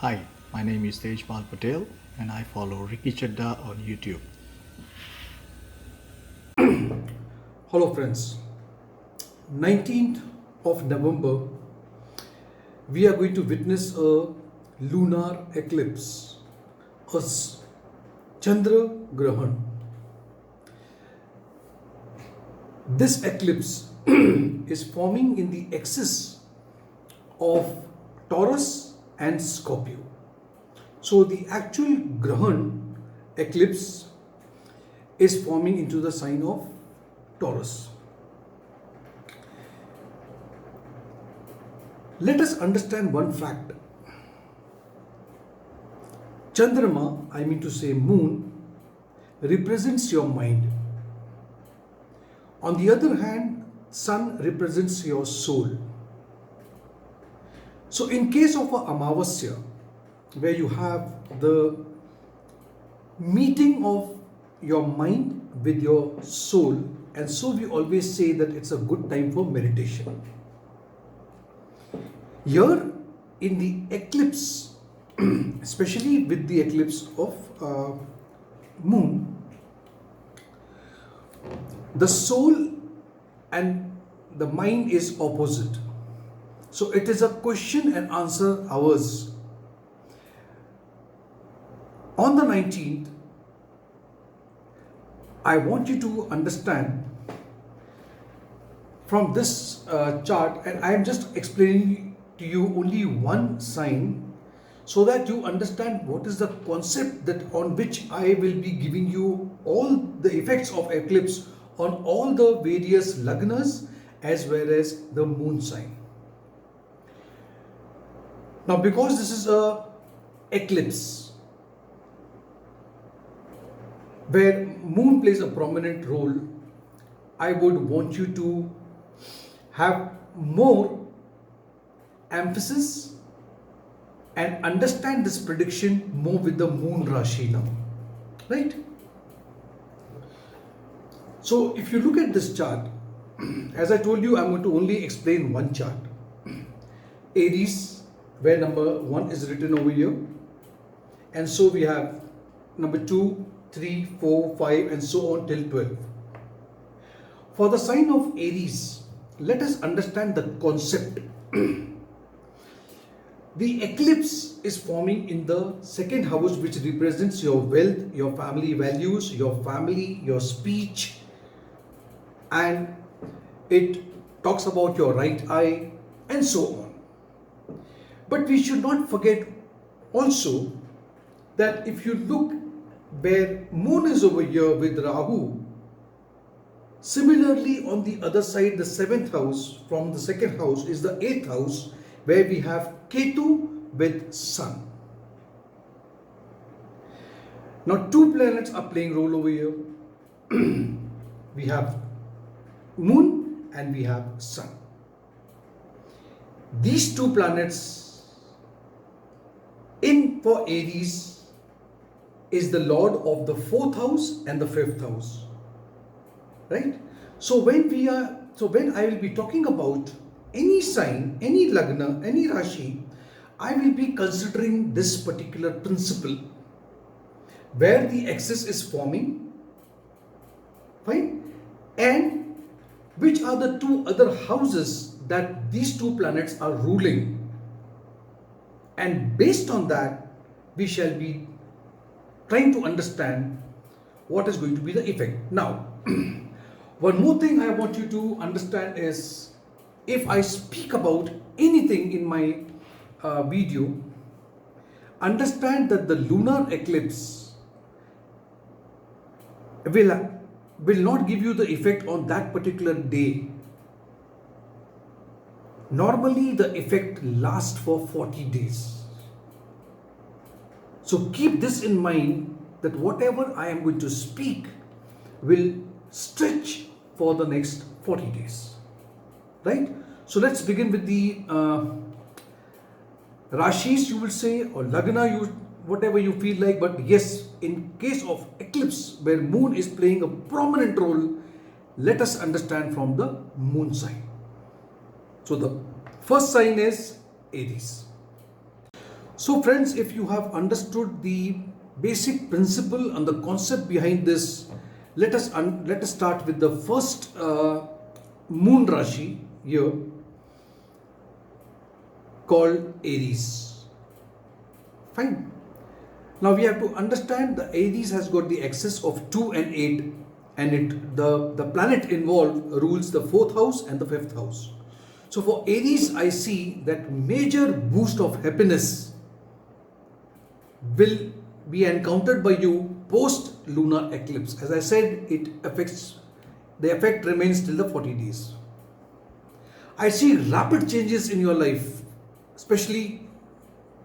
Hi, my name is Tejpal Patel and I follow Ricky Chadha on YouTube. Hello friends, 19th of November we are going to witness a lunar eclipse, a Chandra Grahan. This eclipse is forming in the axis of Taurus and Scorpio. So the actual Grahan eclipse is forming into the sign of Taurus. Let us understand one fact. Chandrama, I mean to say moon, represents your mind. On the other hand, sun represents your soul. So in case of a Amavasya, where you have the meeting of your mind with your soul, and so we always say that it's a good time for meditation. Here in the eclipse, especially with the eclipse of moon, the soul and the mind is opposite. So it is a question and answer hours. On the 19th, I want you to understand from this chart, and I am just explaining to you only one sign so that you understand what is the concept that on which I will be giving you all the effects of eclipse on all the various lagnas as well as the moon sign. Now, because this is a eclipse where moon plays a prominent role, I would want you to have more emphasis and understand this prediction more with the moon Rashi now, right? So if you look at this chart, as I told you, I'm going to only explain one chart. Aries, where number 1 is written over here, and so we have number 2, 3, 4, 5 and so on till 12. For the sign of Aries, let us understand the concept. The eclipse is forming in the second house, which represents your wealth, your family values, your family, your speech, and it talks about your right eye and so on. But we should not forget also that if you look where moon is over here with Rahu, similarly on the other side, the 7th house from the second house is the 8th house, where we have Ketu with sun. Now two planets are playing role over here. We have moon and we have sun. These two planets in for Aries is the lord of the 4th house and the 5th house, right? So when I will be talking about any sign, any lagna, any rashi, I will be considering this particular principle where the axis is forming, fine, and which are the two other houses that these two planets are ruling, and based on that we shall be trying to understand what is going to be the effect. Now, one more thing I want you to understand is, if I speak about anything in my video, understand that the lunar eclipse will not give you the effect on that particular day. Normally the effect lasts for 40 days. So keep this in mind, that whatever I am going to speak will stretch for the next 40 days. Right? So let's begin with the Rashis, you will say, or Lagna, whatever you feel like. But yes, in case of eclipse where moon is playing a prominent role, let us understand from the moon sign. So the first sign is Aries. So friends, if you have understood the basic principle and the concept behind this, let us start with the first moon Rashi here, called Aries. Fine. Now we have to understand the Aries has got the axis of 2 and 8, and the planet involved rules the 4th house and the 5th house. So for Aries, I see that major boost of happiness will be encountered by you post lunar eclipse. As I said, the effect remains till the 40 days. I see rapid changes in your life, especially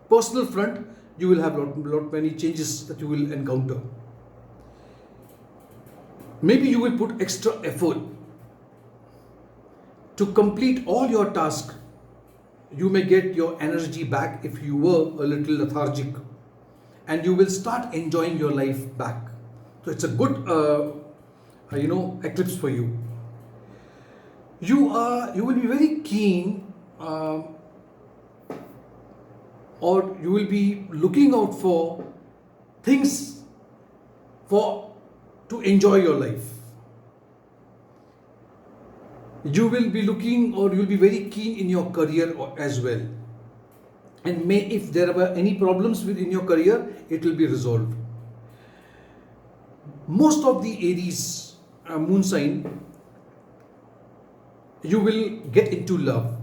personal front. You will have lot many changes that you will encounter. Maybe you will put extra effort to complete all your tasks. You may get your energy back if you were a little lethargic, and you will start enjoying your life back. So it's a good eclipse for you. You will be very keen, or you will be looking out for things to enjoy your life. You will be looking, or you will be very keen in your career as well. And if there were any problems within your career, it will be resolved. Most of the Aries moon sign, you will get into love,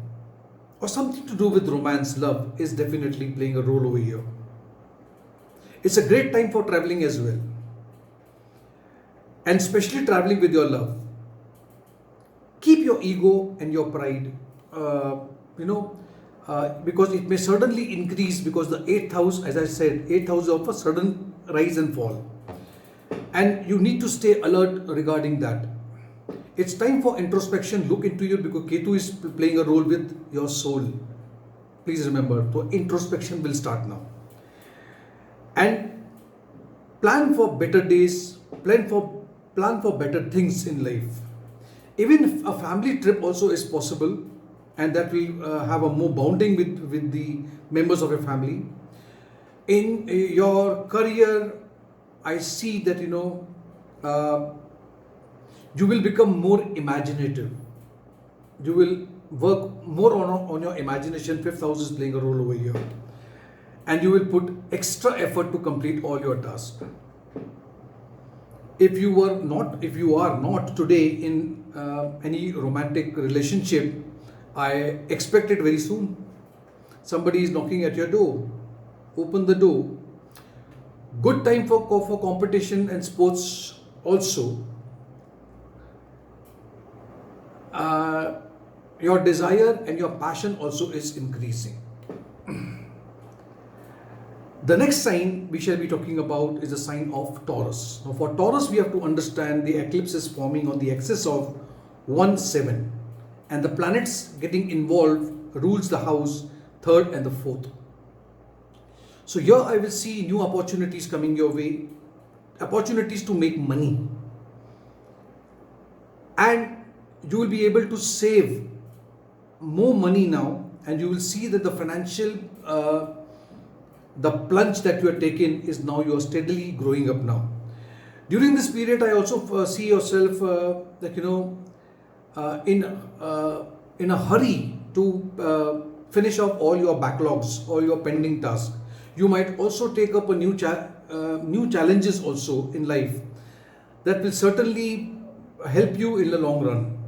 or something to do with romance. Love is definitely playing a role over here. It's a great time for traveling as well, and especially traveling with your love. Keep your ego and your pride, because it may suddenly increase, because the 8th house, as I said, 8th house of a sudden rise and fall. And you need to stay alert regarding that. It's time for introspection. Look into you, because Ketu is playing a role with your soul. Please remember, so introspection will start now. And plan for better days, plan for better things in life. Even if a family trip also is possible, and that will have a more bonding with the members of your family. In your career, I see that you will become more imaginative. You will work more on your imagination. 5th house is playing a role over here, and you will put extra effort to complete all your tasks. If you are not today in any romantic relationship, I expect it very soon. Somebody is knocking at your door. Open the door. Good time for competition and sports also. Your desire and your passion also is increasing. The next sign we shall be talking about is the sign of Taurus. Now for Taurus, we have to understand the eclipse is forming on the axis of 1-7, and the planets getting involved rules the house 3rd and the 4th. So here I will see new opportunities coming your way, opportunities to make money, and you will be able to save more money now, and you will see that the financial the plunge that you are taking is now you are steadily growing up now. During this period, I also see yourself in a hurry to finish off all your backlogs, all your pending tasks. You might also take up a new challenges also in life that will certainly help you in the long run.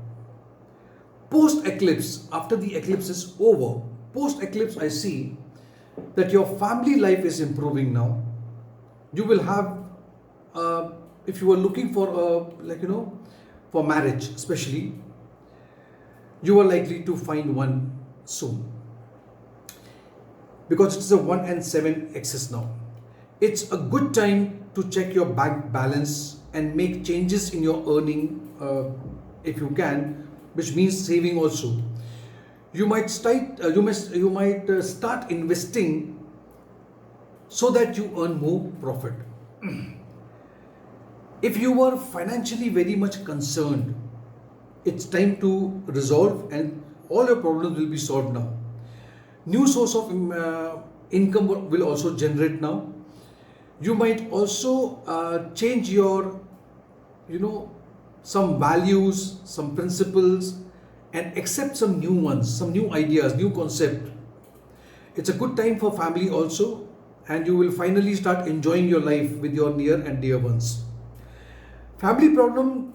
Post eclipse, after the eclipse is over, post eclipse, I see that your family life is improving now. You will have, if you are looking for for marriage especially, you are likely to find one soon, because it's a 1 and 7 axis now. It's a good time to check your bank balance and make changes in your earning if you can, which means saving also. You might start investing so that you earn more profit. If you were financially very much concerned, it's time to resolve, and all your problems will be solved now. New source of income will also generate now. You might also change your, some values, some principles, and accept some new ones, some new ideas, new concept. It's a good time for family also, and you will finally start enjoying your life with your near and dear ones. Family problem,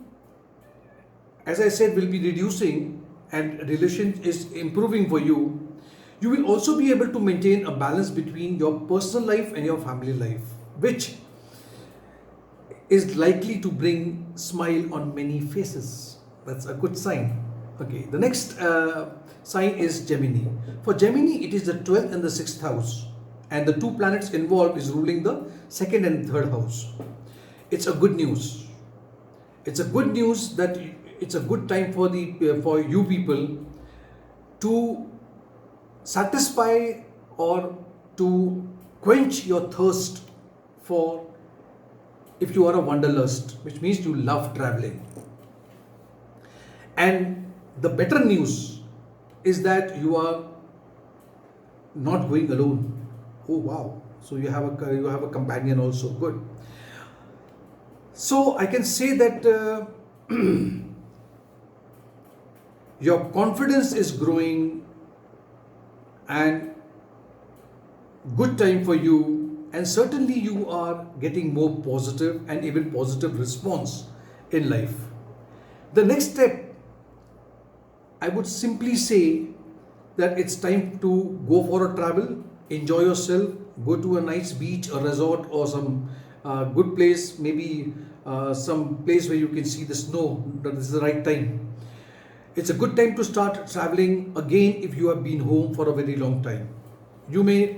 as I said, will be reducing and relation is improving for you. You will also be able to maintain a balance between your personal life and your family life, which is likely to bring smile on many faces. That's a good sign. Okay, the next sign is Gemini. For Gemini, it is the 12th and the 6th house, and the two planets involved is ruling the 2nd and 3rd house. It's a good news. It's a good news that it's a good time for you people to satisfy or to quench your thirst for, if you are a wanderlust, which means you love traveling. And the better news is that you are not going alone. Oh wow! So you have a companion also. Good. So I can say that your confidence is growing, and good time for you, and certainly you are getting more positive and even positive response in life. The next step, I would simply say that it's time to go for a travel, enjoy yourself, go to a nice beach, a resort, or some good place, maybe some place where you can see the snow. That is the right time. It's a good time to start traveling again if you have been home for a very long time. You may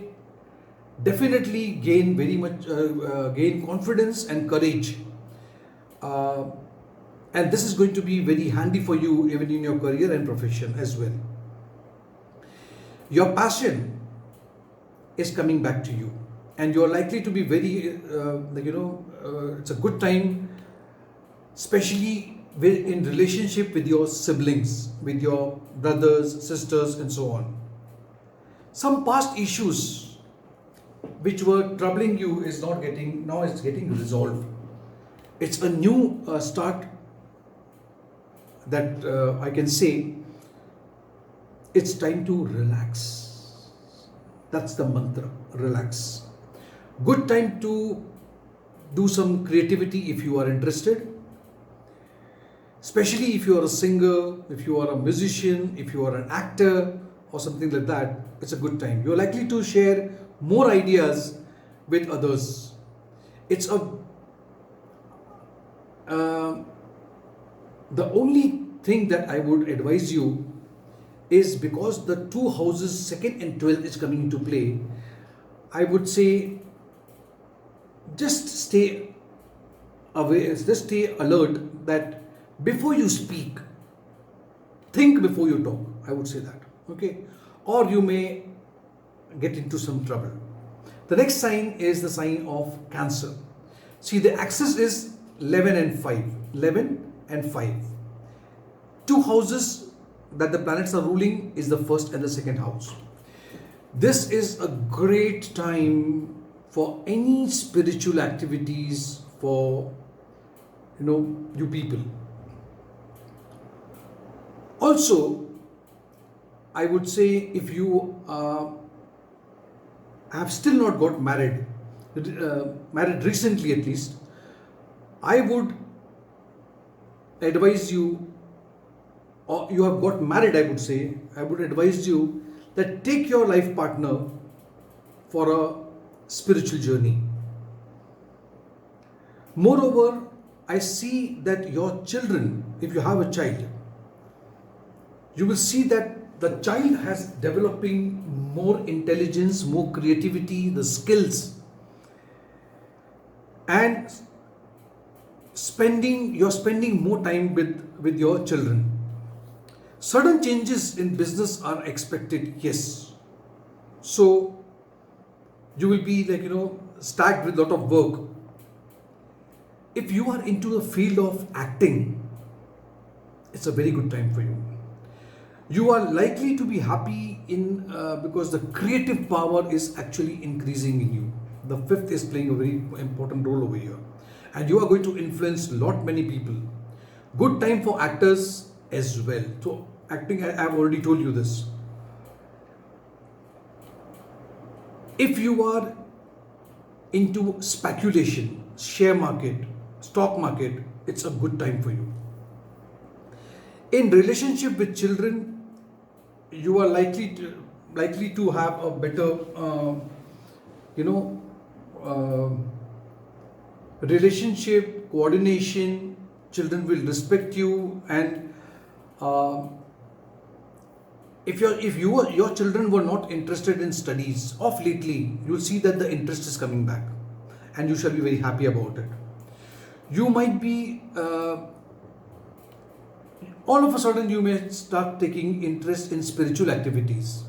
definitely gain very much, gain confidence and courage. And this is going to be very handy for you even in your career and profession as well. Your passion is coming back to you, and you're likely to be very, it's a good time, especially in relationship with your siblings, with your brothers, sisters, and so on. Some past issues which were troubling you is getting resolved. It's a new start that I can say. It's time to relax. That's the mantra, relax. Good time to do some creativity if you are interested. Especially if you are a singer, if you are a musician, if you are an actor or something like that, it's a good time. You're likely to share more ideas with others. It's the only thing that I would advise you is, because the two houses, 2nd and 12th, is coming into play, I would say just stay away, just stay alert that before you speak, think before you talk. I would say that. Okay? Or you may get into some trouble. The next sign is the sign of Cancer. See, the axis is 11 and 5. 11 and 5. Two houses that the planets are ruling is the 1st and the 2nd house. This is a great time for any spiritual activities for you people. Also, I would say if you have still not got married recently at least, I would advise you, or you have got married, I would say, I would advise you that take your life partner for a spiritual journey. Moreover, I see that your children, if you have a child, you will see that the child has developing more intelligence, more creativity, the skills, and you're spending more time with your children. Sudden changes in business are expected, yes. So you will be stacked with a lot of work. If you are into the field of acting, it's a very good time for you. You are likely to be happy in because the creative power is actually increasing in you. The fifth is playing a very important role over here, and you are going to influence lot many people. Good time for actors as well. So acting, I have already told you this. If you are into speculation, share market, stock market, it's a good time for you. In relationship with children, you are likely to have a better relationship coordination. Children will respect you, and if your children were not interested in studies of lately, you'll see that the interest is coming back, and you shall be very happy about it. You might be all of a sudden you may start taking interest in spiritual activities,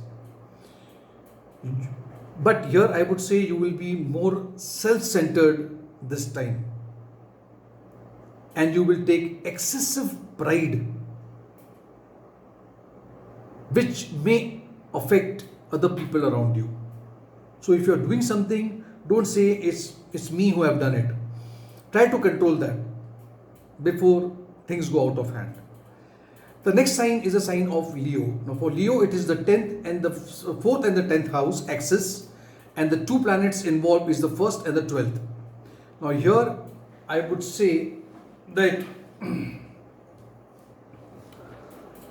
but here I would say you will be more self-centered this time, and you will take excessive pride, which may affect other people around you. So if you're doing something, don't say it's me who have done it. Try to control that before things go out of hand. The next sign is a sign of Leo. Now for Leo, it is the 10th and the 4th and the 10th house axis, and the two planets involved is the 1st and the 12th. Now here I would say that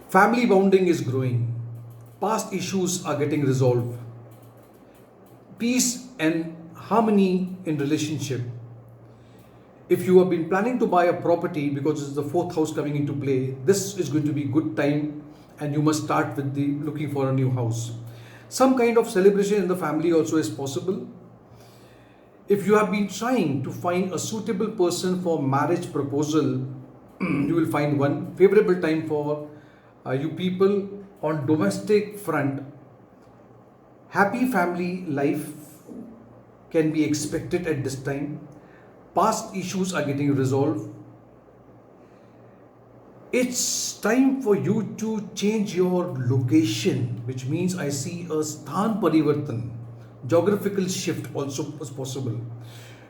family bonding is growing, past issues are getting resolved, peace and harmony in relationship. If you have been planning to buy a property, because this is the 4th house coming into play, this is going to be good time, and you must start with the looking for a new house. Some kind of celebration in the family also is possible. If you have been trying to find a suitable person for marriage proposal, you will find one. Favorable time for you people on domestic front. Happy family life can be expected at this time. Past issues are getting resolved. It's time for you to change your location, which means I see a sthan parivartan, geographical shift also is possible.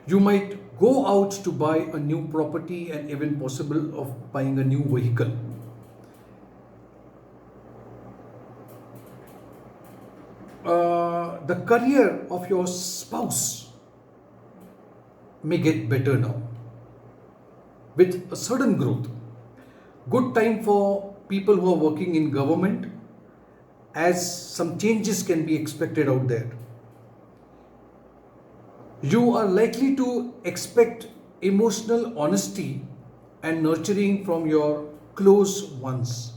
You might go out to buy a new property, and even possible of buying a new vehicle. The career of your spouse may get better now with a sudden growth. Good time for people who are working in government, as some changes can be expected out there. You are likely to expect emotional honesty and nurturing from your close ones.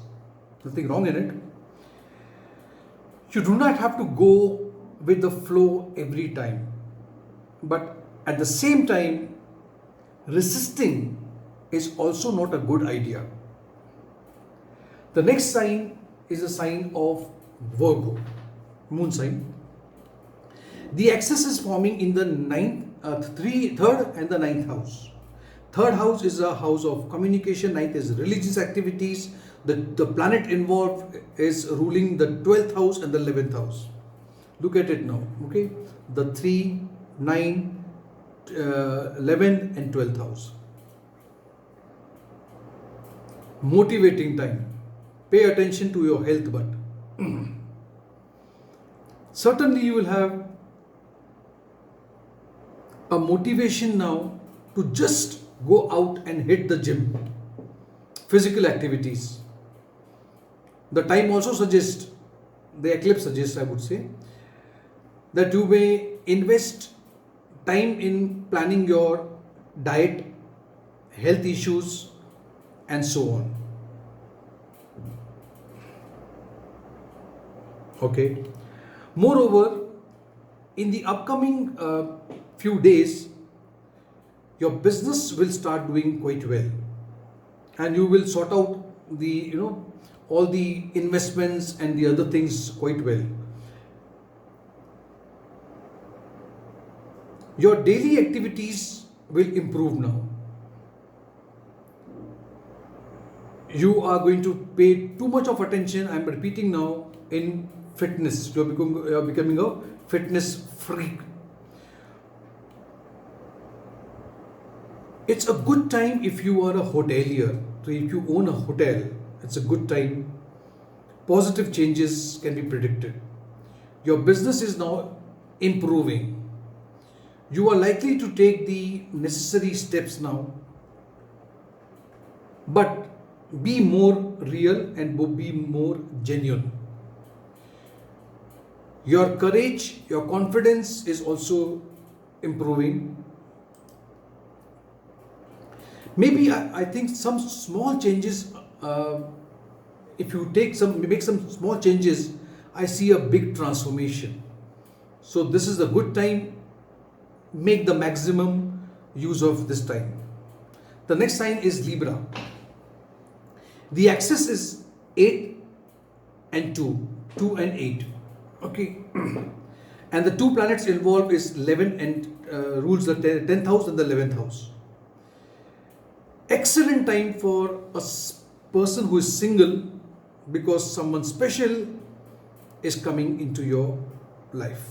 Nothing wrong in it. You do not have to go with the flow every time, but at the same time, resisting is also not a good idea. The next sign is a sign of Virgo, moon sign. The axis is forming in the 3rd and the 9th house. 3rd house is a house of communication, 9th is religious activities. The planet involved is ruling the 12th house and the 11th house. Look at it now, okay? The 3, 9, 11th and 12th house. Motivating time. Pay attention to your health, but certainly you will have a motivation now to just go out and hit the gym. Physical activities. The time also suggests, the eclipse suggests, I would say, that you may invest time in planning your diet, health issues, and so on. Okay. Moreover, in the upcoming few days, your business will start doing quite well, and you will sort out the all the investments and the other things quite well. Your daily activities will improve now. You are going to pay too much of attention, I'm repeating now, in fitness. You are becoming a fitness freak. It's a good time if you are a hotelier. So if you own a hotel, it's a good time. Positive changes can be predicted. Your business is now improving. You are likely to take the necessary steps now. But be more real and be more genuine. Your courage, your confidence is also improving. Maybe I think some small changes, if you make some small changes, I see a big transformation. So this is a good time. Make the maximum use of this time. The next sign is Libra. The axis is 8 and 2, 2 and 8. Okay. And the two planets involved is 11 and rules the 10th house and the 11th house. Excellent time for a person who is single, because someone special is coming into your life.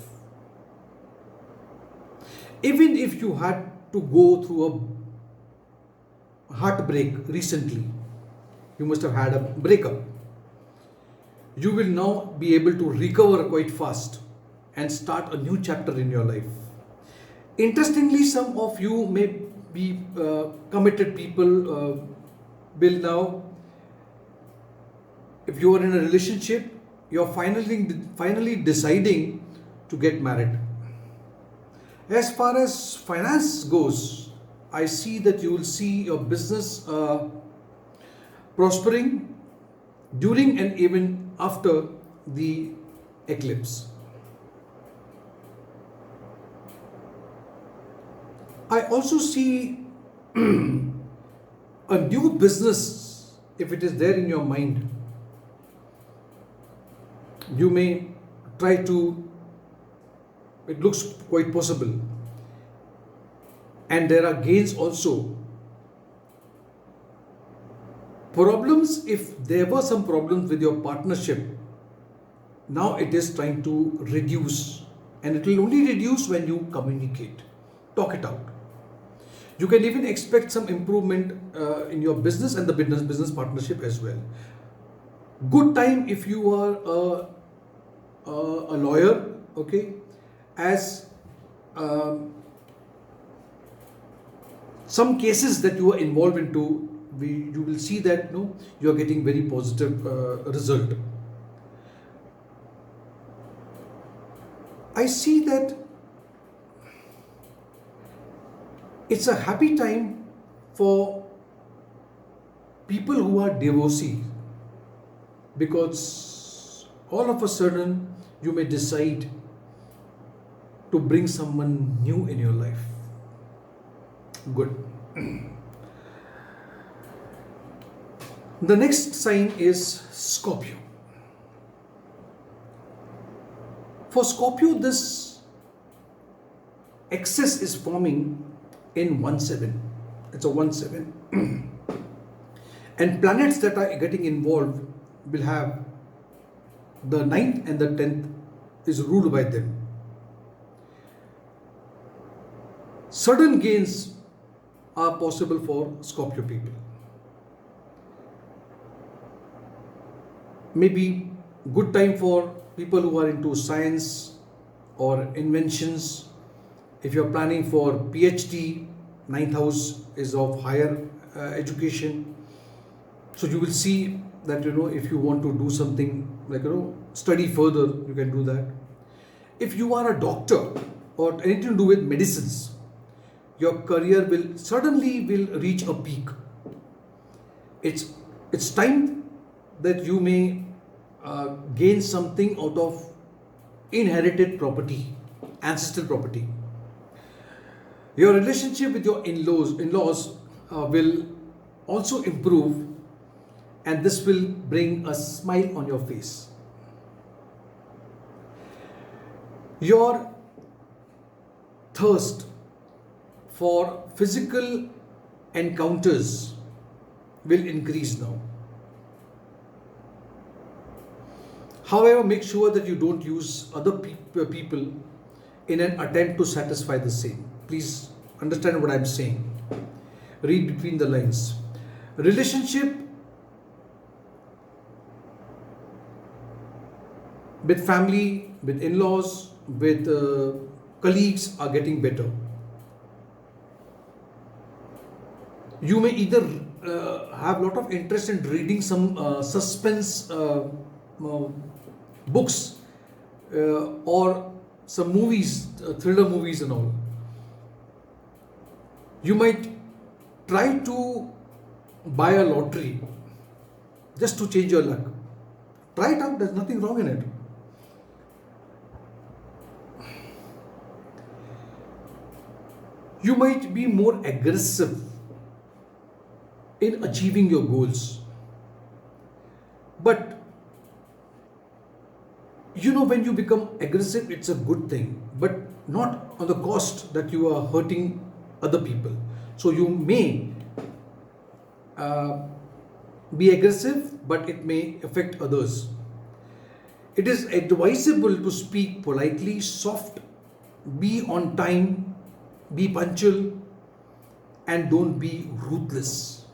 Even if you had to go through a heartbreak recently, you must have had a breakup, you will now be able to recover quite fast and start a new chapter in your life. Interestingly, some of you may be committed people, will now, if you are in a relationship, you are finally deciding to get married. As far as finance goes, I see that you will see your business prospering during and even after the eclipse. I also see a new business, if it is there in your mind. You may try to, it looks quite possible. And there are gains also. Problems, if there were some problems with your partnership, now it is trying to reduce. And it will only reduce when you communicate. Talk it out. You can even expect some improvement in your business and the business partnership as well. Good time if you are a lawyer, okay, as some cases that you are involved into, you will see that you are getting very positive result. I see that it's a happy time for people who are divorcee, because all of a sudden you may decide to bring someone new in your life. Good. The next sign is Scorpio. For Scorpio, this axis is forming in 1-7. It's a 1-7. And planets that are getting involved will have the 9th and the 10th is ruled by them. Sudden gains are possible for Scorpio people. Maybe good time for people who are into science or inventions. If you are planning for PhD, 9th house is of higher education. So you will see that if you want to do something like study further, you can do that. If you are a doctor or anything to do with medicines, your career will suddenly reach a peak. It's time that you may gain something out of inherited property, ancestral property. Your relationship with your in-laws will also improve, and this will bring a smile on your face. Your thirst for physical encounters will increase now. However, make sure that you don't use other people in an attempt to satisfy the same. Please understand what I'm saying. Read between the lines. Relationship with family, with in-laws, with colleagues are getting better. You may either have a lot of interest in reading some suspense books or some movies, thriller movies and all. You might try to buy a lottery just to change your luck. Try it out, there's nothing wrong in it. You might be more aggressive in achieving your goals. But when you become aggressive, it's a good thing, but not on the cost that you are hurting other people. So you may be aggressive, but it may affect others. It is advisable to speak politely, soft, be on time, be punctual, and don't be ruthless.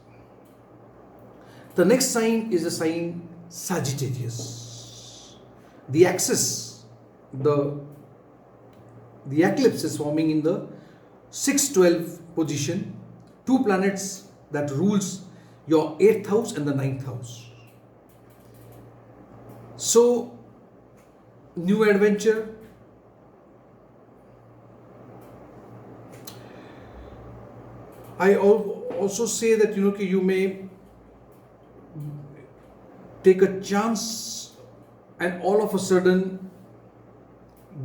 The next sign is the sign Sagittarius. The axis, the eclipse is forming in the 6-12 position. Two planets that rules your 8th house and the 9th house. So, new adventure. I also say that you may take a chance and all of a sudden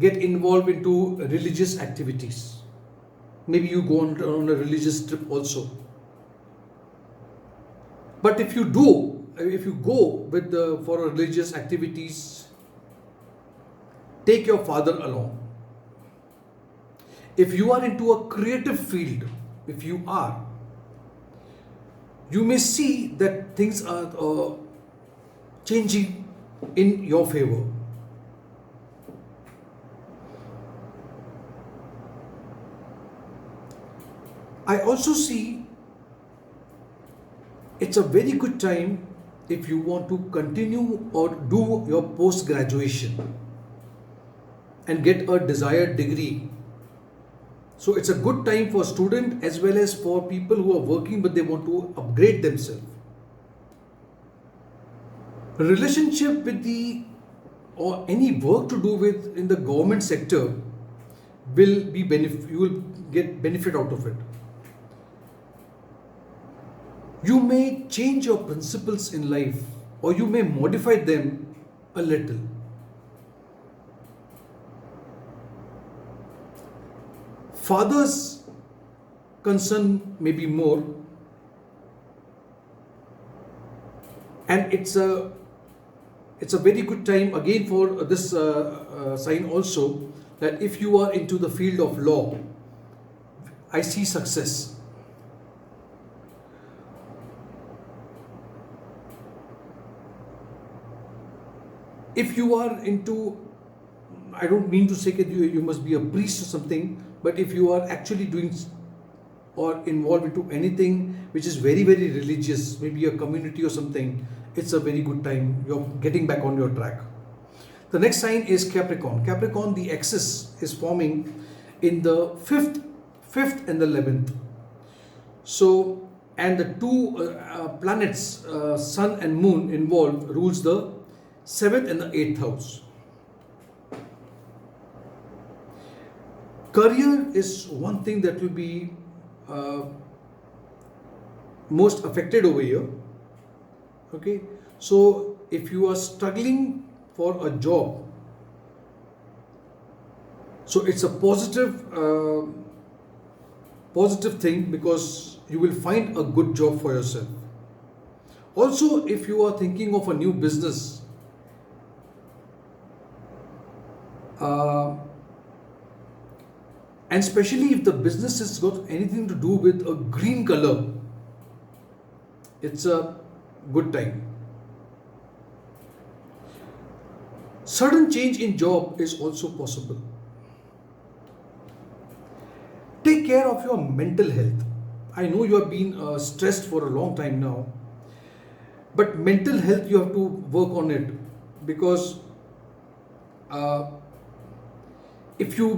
get involved into religious activities. Maybe you go on a religious trip also. But if you go for religious activities, take your father along. If you are into a creative field, you may see that things are changing in your favor. I also see it's a very good time if you want to continue or do your post-graduation and get a desired degree. So it's a good time for students as well as for people who are working but they want to upgrade themselves. Relationship with or any work to do with in the government sector will be you will get benefit out of it. You may change your principles in life or you may modify them a little. Father's concern may be more, and it's a very good time again for this sign also, that if you are into the field of law, I see success. If you are into, I don't mean to say that you must be a priest or something, but if you are actually doing or involved into anything which is very, very religious, maybe a community or something, it's a very good time. You're getting back on your track. The next sign is Capricorn. Capricorn, the axis is forming in the 5th and the 11th. So, and the two planets, Sun and Moon involved, rules the 7th and the 8th house. Career is one thing that will be most affected over here. Okay, so if you are struggling for a job, so it's a positive thing because you will find a good job for yourself. Also, if you are thinking of a new business, and especially if the business has got anything to do with a green color, it's a good time. Sudden change in job is also possible. Take care of your mental health. I know you have been stressed for a long time now, but mental health you have to work on it, because if you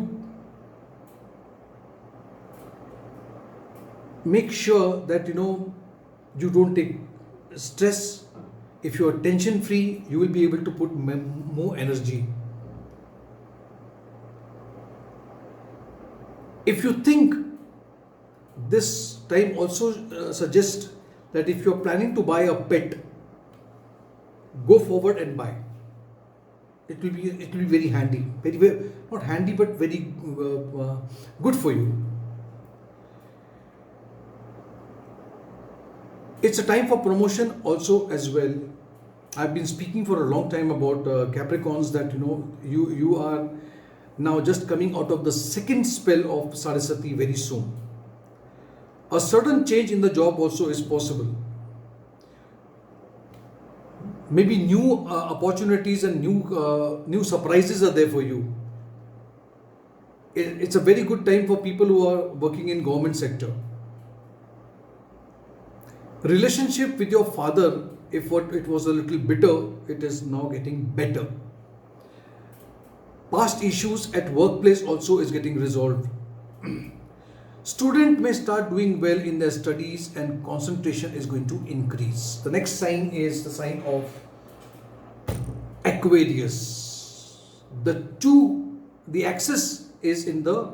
make sure that you don't take stress, if you are tension free, you will be able to put more energy. If you think, this time also suggests that if you are planning to buy a pet, go forward and buy. It will be very handy, very not handy but very good for you. It's a time for promotion also as well. I've been speaking for a long time about Capricorns, that you are now just coming out of the second spell of Saraswati very soon. A certain change in the job also is possible. Maybe new opportunities and new surprises are there for you. It's a very good time for people who are working in government sector. Relationship with your father, if it was a little bitter, it is now getting better. Past issues at workplace also is getting resolved. Student may start doing well in their studies and concentration is going to increase. The next sign is the sign of Aquarius. The axis is in the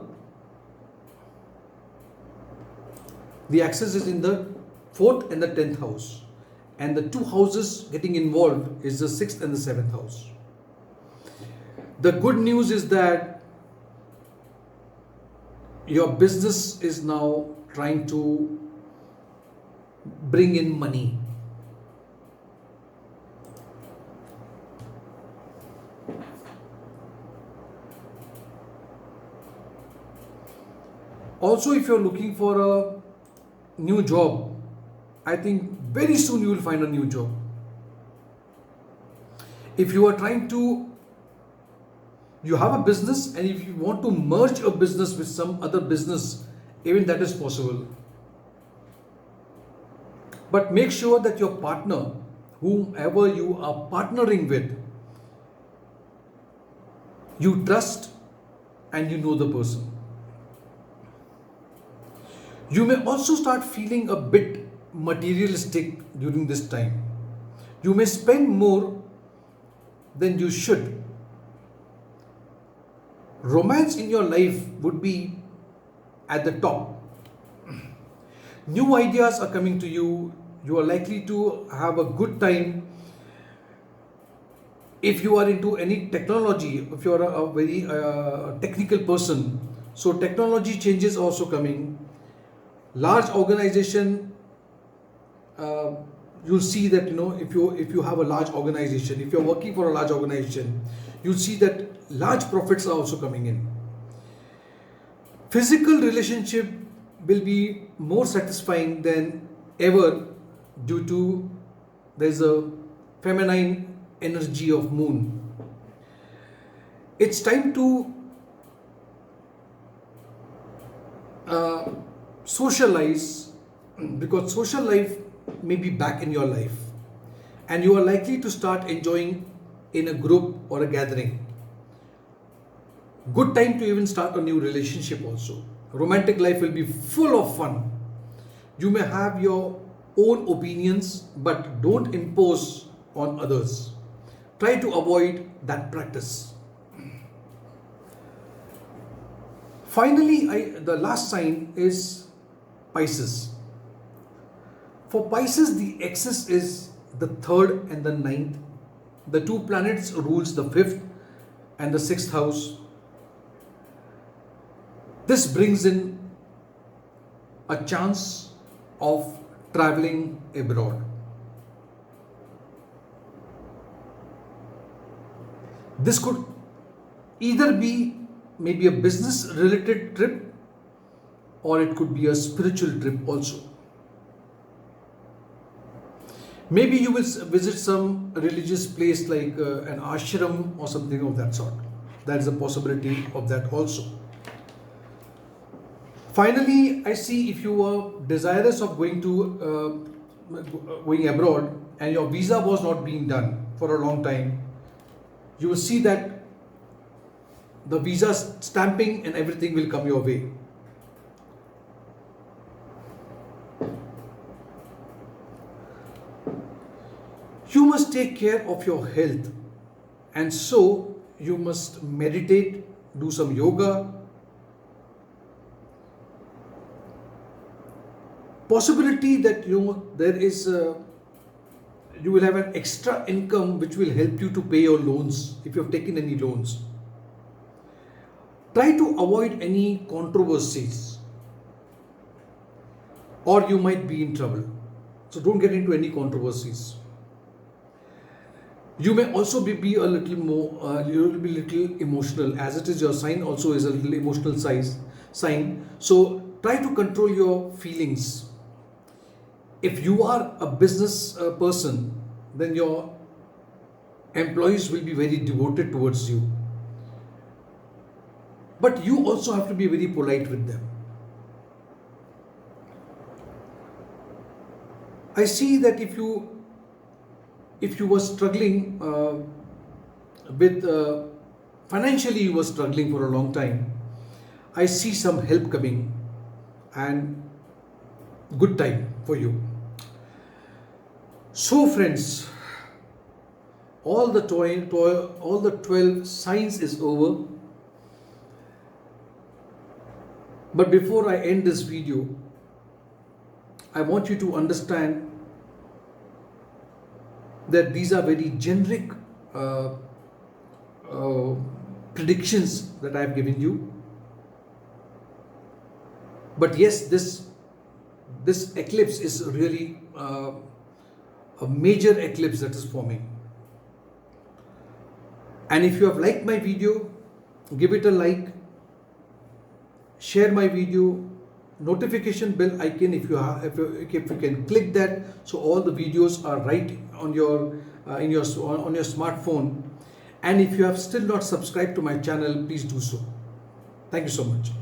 4th and the 10th house, and the two houses getting involved is the 6th and the 7th house. The good news is that your business is now trying to bring in money. Also, if you're looking for a new job, I think very soon you will find a new job. If you are you have a business, and if you want to merge a business with some other business, even that is possible. But make sure that your partner, whomever you are partnering with, you trust and you know the person. You may also start feeling a bit materialistic during this time. You may spend more than you should. Romance in your life would be at the top. New ideas are coming to you. You are likely to have a good time. If you are into any technology, if you are a very technical person, so technology changes also coming. Large organization, you'll see that if you have a large organization, if you're working for a large organization, you'll see that large profits are also coming in. Physical relationship will be more satisfying than ever due to there's a feminine energy of moon. It's time to socialize, because social life may be back in your life, and you are likely to start enjoying in a group or a gathering. Good time to even start a new relationship also. Romantic life will be full of fun. You may have your own opinions, but don't impose on others. Try to avoid that practice. Finally, the last sign is Pisces. For Pisces, the axis is the 3rd and the 9th. The two planets rules the 5th and the 6th house. This brings in a chance of traveling abroad. This could either be maybe a business related trip, or it could be a spiritual trip also. Maybe you will visit some religious place like an ashram or something of that sort. That is a possibility of that also. Finally, I see if you are desirous of going abroad and your visa was not being done for a long time, you will see that the visa stamping and everything will come your way. You must take care of your health, and so you must meditate, do some yoga. Possibility that you will have an extra income which will help you to pay your loans if you have taken any loans. Try to avoid any controversies or you might be in trouble. So don't get into any controversies. You may also be a little more, you will be little emotional, as it is your sign also is a little emotional sign. So try to control your feelings. If you are a business person, then your employees will be very devoted towards you. But you also have to be very polite with them. I see that if you were struggling with financially, you were struggling for a long time, I see some help coming and good time for you. So friends, all the 12 signs is over. But before I end this video, I want you to understand that these are very generic predictions that I have given you. But yes, this eclipse is really a major eclipse that is forming. And if you have liked my video, give it a like, share my video, notification bell icon if you can click that, so all the videos are right on your smartphone. And if you have still not subscribed to my channel, please do so. Thank you so much.